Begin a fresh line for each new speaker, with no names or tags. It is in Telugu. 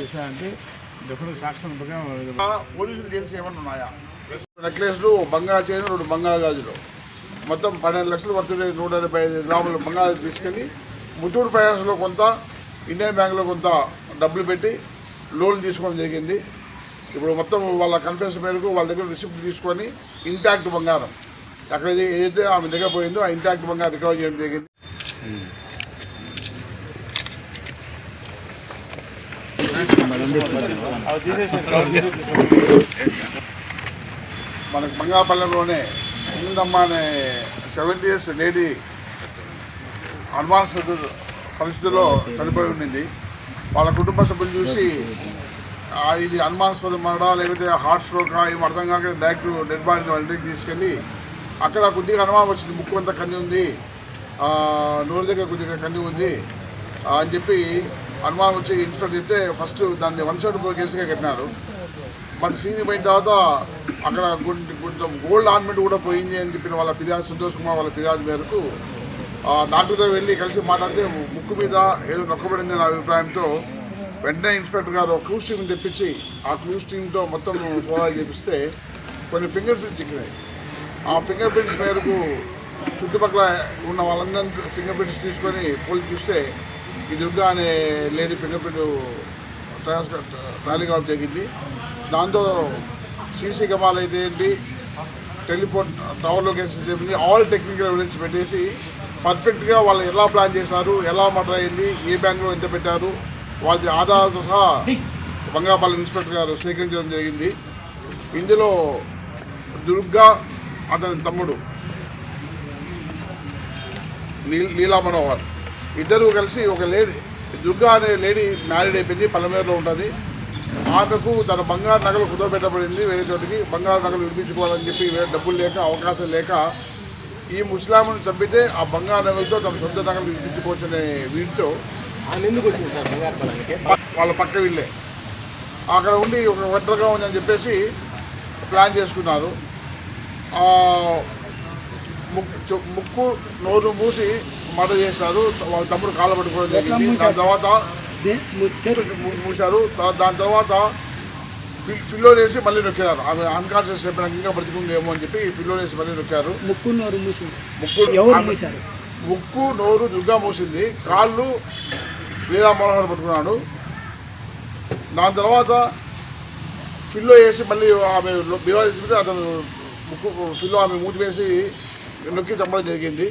చేశారంటే డెఫినెట్ సాక్ష్యం
పోలీసులు డీటెయిల్స్ ఏమన్నా ఉన్నాయా? నెక్లెస్లు, బంగారు చైన్, 2 బంగారు గాజులు, మొత్తం 12 లక్షలు వర్తుడే 185 గ్రాముల బంగారు తీసుకెళ్ళి ముత్తూట్ ఫైనాన్స్లో కొంత, ఇండియన్ బ్యాంక్లో కొంత డబ్బులు పెట్టి లోన్ తీసుకోవడం జరిగింది. ఇప్పుడు మొత్తం వాళ్ళ కన్ఫరెన్స్ మేరకు వాళ్ళ దగ్గర రిసిప్ట్ తీసుకొని ఇంటాక్ట్ బంగారం అక్కడ ఏదైతే ఆమె దగ్గర పోయిందో ఆ ఇంటాక్ట్ బంగారం రికవర్ చేయడం జరిగింది. మనకు బంగాపల్లెంలోనే సుందమ్మ అనే 70 years లేడీ అనుమాన పరిస్థితుల్లో చనిపోయి ఉండింది. వాళ్ళ కుటుంబ సభ్యులు చూసి ఇది అనుమానాస్పదం మరణా లేకపోతే హార్ట్ స్ట్రోకా ఏం అర్థం కాక డైరెక్ట్ డెడ్ బాడీని వాళ్ళ ఇంటికి తీసుకెళ్ళి అక్కడ కొద్దిగా అనుమానం వచ్చింది. ముక్కు అంతా కంది ఉంది, నోరు దగ్గర కొద్దిగా కంది ఉంది అని చెప్పి అనుమానం వచ్చి ఇన్స్పెక్టర్ చెప్తే ఫస్ట్ దాన్ని 174 కేసుగా కట్టినారు. మరి సీని పోయిన తర్వాత అక్కడ గోల్డ్ ఆర్నమెంట్ కూడా పోయింది అని చెప్పిన వాళ్ళ ఫిర్యాదు, సంతోష్ కుమార్ వాళ్ళ ఫిర్యాదు మేరకు డాక్టర్తో వెళ్ళి కలిసి మాట్లాడితే ముక్కు మీద ఏదో నొక్కబడింది అనే అభిప్రాయంతో వెంటనే ఇన్స్పెక్టర్ గారు క్లూస్ టీమ్ తెప్పించి ఆ క్లూస్ టీమ్తో మొత్తం సోదాలు చేపిస్తే కొన్ని ఫింగర్ ప్రింట్స్ చిక్కినాయి. ఆ ఫింగర్ ప్రింట్స్ మేరకు చుట్టుపక్కల ఉన్న వాళ్ళందరినీ ఫింగర్ ప్రింట్స్ తీసుకొని పోలీసు చూస్తే ఈ దుర్గా అనే లేడీ ఫింగర్ ప్రింట్ ట్రాలీ కావడం జరిగింది. దాంతో సీసీ కెమెరాలు అయితే ఏంటి, టెలిఫోన్ టవర్ లొకేషన్ చెప్పింది, ఆల్ టెక్నికల్ ఎవిడెన్స్ పెట్టేసి పర్ఫెక్ట్గా వాళ్ళు ఎలా ప్లాన్ చేశారు, ఎలా మర్డర్ అయింది, ఏ బ్యాంకులో ఎంత పెట్టారు, వాళ్ళ ఆధారాలతో సహా బంగాపల్లి ఇన్స్పెక్టర్ గారు సేకరించడం జరిగింది. ఇందులో దుర్గా అతని తమ్ముడు లీలా మనోహర్ ఇద్దరు కలిసి ఒక లేడీ, దుర్గా అనే లేడీ మ్యారీడ్ అయిపోయింది, పల్లమేరులో ఉంటుంది. ఆమెకు తన బంగారు నగలు కుదరబెట్టబడింది. వేరే చోటికి బంగారు నగలు విడిపించుకోవాలని చెప్పి వేరే డబ్బులు లేక, అవకాశం లేక ఈ ముస్లాంను చంపితే ఆ బంగారు నగలతో తన సొంత నగలు విడిపించుకోవచ్చు అనే వీటితో వాళ్ళ పక్క వీళ్ళే అక్కడ ఉండి ఒక ఒంటరిగా ఉందని చెప్పేసి ప్లాన్ చేసుకున్నారు. ముక్కు నోరు మూసి మర్డర్ చేశారు. వాళ్ళ తమ్ముడు కాళ్ళ పట్టుకోవడం జరిగింది. దాని తర్వాత మూసారు. దాని తర్వాత ఫిల్లో వేసి మళ్ళీ నొక్కారు. ఆమె అన్కాన్షియస్ చెప్పినాక ఇంకా బ్రతికుంది ఏమో అని చెప్పి ఫిల్లో వేసి మళ్ళీ నొక్కారు. ముక్కు నోరు దుర్గా మూసింది, కాళ్ళు లీలా మనోహర్ పట్టుకున్నాడు. దాని తర్వాత ఫిల్లో వేసి మళ్ళీ ఆమె బివాది అతను ముక్కు ఫిల్లో ఆమె మూతి వేసి నొక్కి చంపడం జరిగింది.